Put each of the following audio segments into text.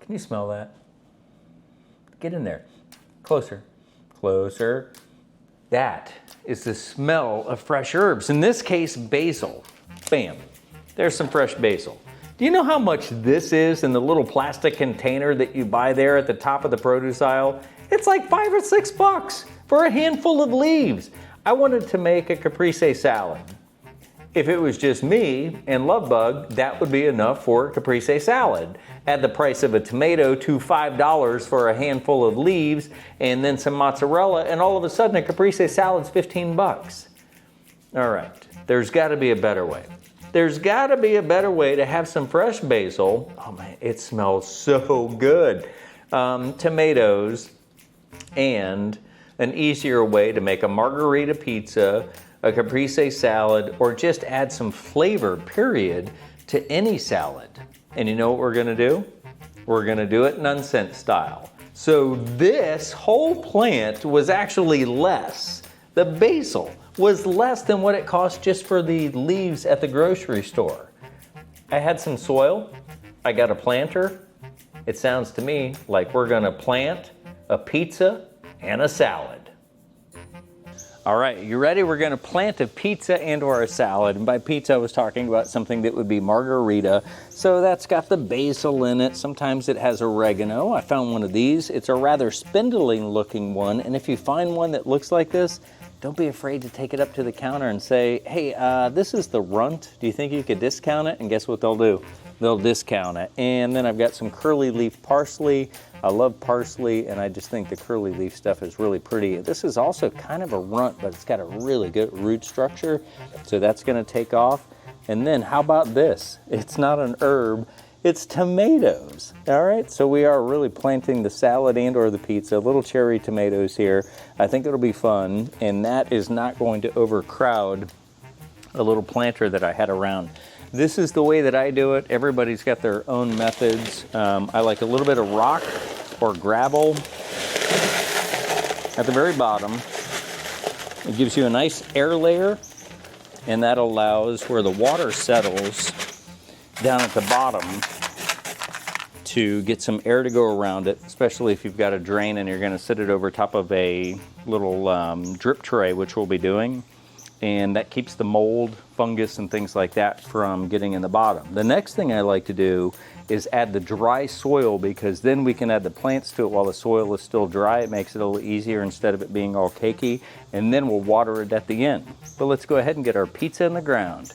Can you smell that? Get in there. Closer. Closer. That is the smell of fresh herbs. In this case, basil. Bam. There's some fresh basil. Do you know how much this is in the little plastic container that you buy there at the top of the produce aisle? It's like $5 or $6 for a handful of leaves. I wanted to make a caprese salad. If it was just me and Love Bug, that would be enough for a caprese salad. Add the price of a tomato to $5 for a handful of leaves and then some mozzarella, and all of a sudden a caprese salad's 15 bucks. All right, there's gotta be a better way. There's gotta be a better way to have some fresh basil. Oh man, it smells so good. Tomatoes, and an easier way to make a margarita pizza, a caprese salad, or just add some flavor, period, to any salad. And you know what we're gonna do? We're gonna do it Nunnsense style. So this whole plant was actually less. The basil was less than what it cost just for the leaves at the grocery store. I had some soil, I got a planter. It sounds to me like we're gonna plant a pizza and a salad. All right, you ready? We're gonna plant a pizza and or a salad. And by pizza, I was talking about something that would be margarita. So that's got the basil in it. Sometimes it has oregano. I found one of these. It's a rather spindly looking one. And if you find one that looks like this, don't be afraid to take it up to the counter and say, hey, this is the runt. Do you think you could discount it? And guess what they'll do? They'll discount it. And then I've got some curly leaf parsley. I love parsley, and I just think the curly leaf stuff is really pretty. This is also kind of a runt, but it's got a really good root structure. So that's gonna take off. And then how about this? It's not an herb, it's tomatoes. All right, so we are really planting the salad and or the pizza, little cherry tomatoes here. I think it'll be fun, and that is not going to overcrowd a little planter that I had around. This is the way that I do it. Everybody's got their own methods. I like a little bit of rock or gravel at the very bottom. It gives you a nice air layer, and that allows where the water settles down at the bottom to get some air to go around it, especially if you've got a drain and you're gonna sit it over top of a little drip tray, which we'll be doing. And that keeps the mold, fungus, and things like that from getting in the bottom. The next thing I like to do is add the dry soil, because then we can add the plants to it while the soil is still dry. It makes it a little easier instead of it being all cakey, and then we'll water it at the end. But let's go ahead and get our pizza in the ground.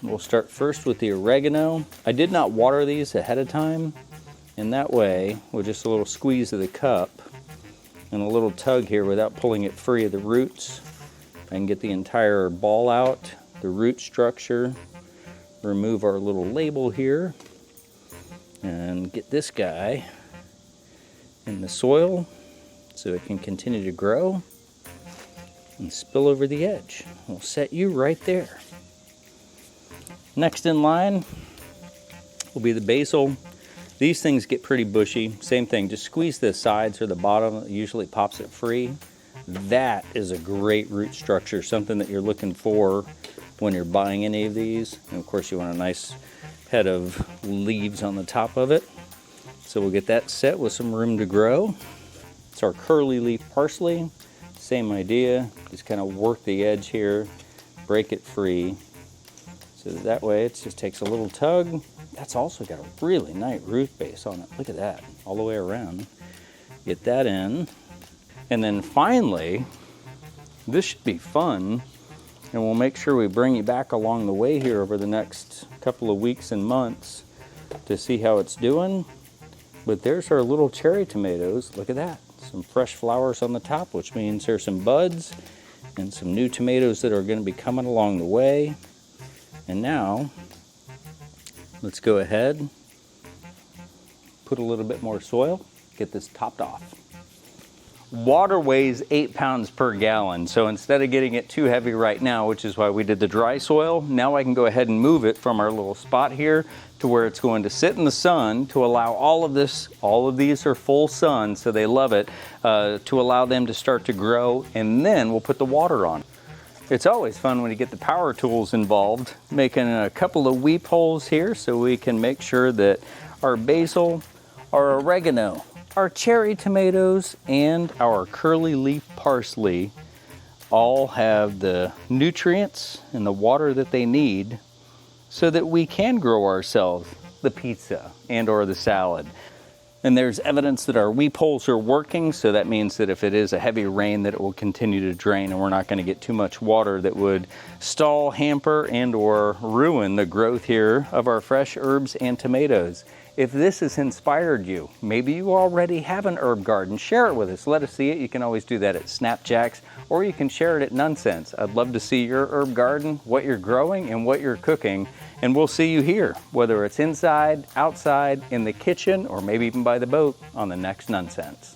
We'll start first with the oregano. I did not water these ahead of time, and that way, with just a little squeeze of the cup and a little tug here without pulling it free of the roots, I can get the entire ball out, the root structure, remove our little label here, and get this guy in the soil so it can continue to grow and spill over the edge. We'll set you right there. Next in line will be the basil. These things get pretty bushy. Same thing, just squeeze the sides or the bottom. It usually pops it free. That is a great root structure, something that you're looking for when you're buying any of these. And of course you want a nice head of leaves on the top of it. So we'll get that set with some room to grow. It's our curly leaf parsley. Same idea, just kind of work the edge here, break it free. So that way it just takes a little tug. That's also got a really nice root base on it. Look at that, all the way around. Get that in. And then finally, this should be fun, and we'll make sure we bring you back along the way here over the next couple of weeks and months to see how it's doing. But there's our little cherry tomatoes. Look at that. Some fresh flowers on the top, which means there's some buds and some new tomatoes that are going to be coming along the way. And now, let's go ahead, put a little bit more soil, get this topped off. Water weighs 8 pounds per gallon, so instead of getting it too heavy right now, which is why we did the dry soil, now I can go ahead and move it from our little spot here to where it's going to sit in the sun to allow all of these are full sun, so they love it, to allow them to start to grow, and then we'll put the water on. It's always fun when you get the power tools involved, making a couple of weep holes here so we can make sure that our basil our oregano, our cherry tomatoes, and our curly leaf parsley all have the nutrients and the water that they need so that we can grow ourselves the pizza and or the salad. And there's evidence that our weep holes are working, so that means that if it is a heavy rain that it will continue to drain and we're not going to get too much water that would stall, hamper, and or ruin the growth here of our fresh herbs and tomatoes. If this has inspired you, maybe you already have an herb garden, share it with us. Let us see it. You can always do that at Snapjacks, or you can share it at Nunnsense. I'd love to see your herb garden, what you're growing and what you're cooking, and we'll see you here, whether it's inside, outside, in the kitchen, or maybe even by the boat on the next Nunnsense.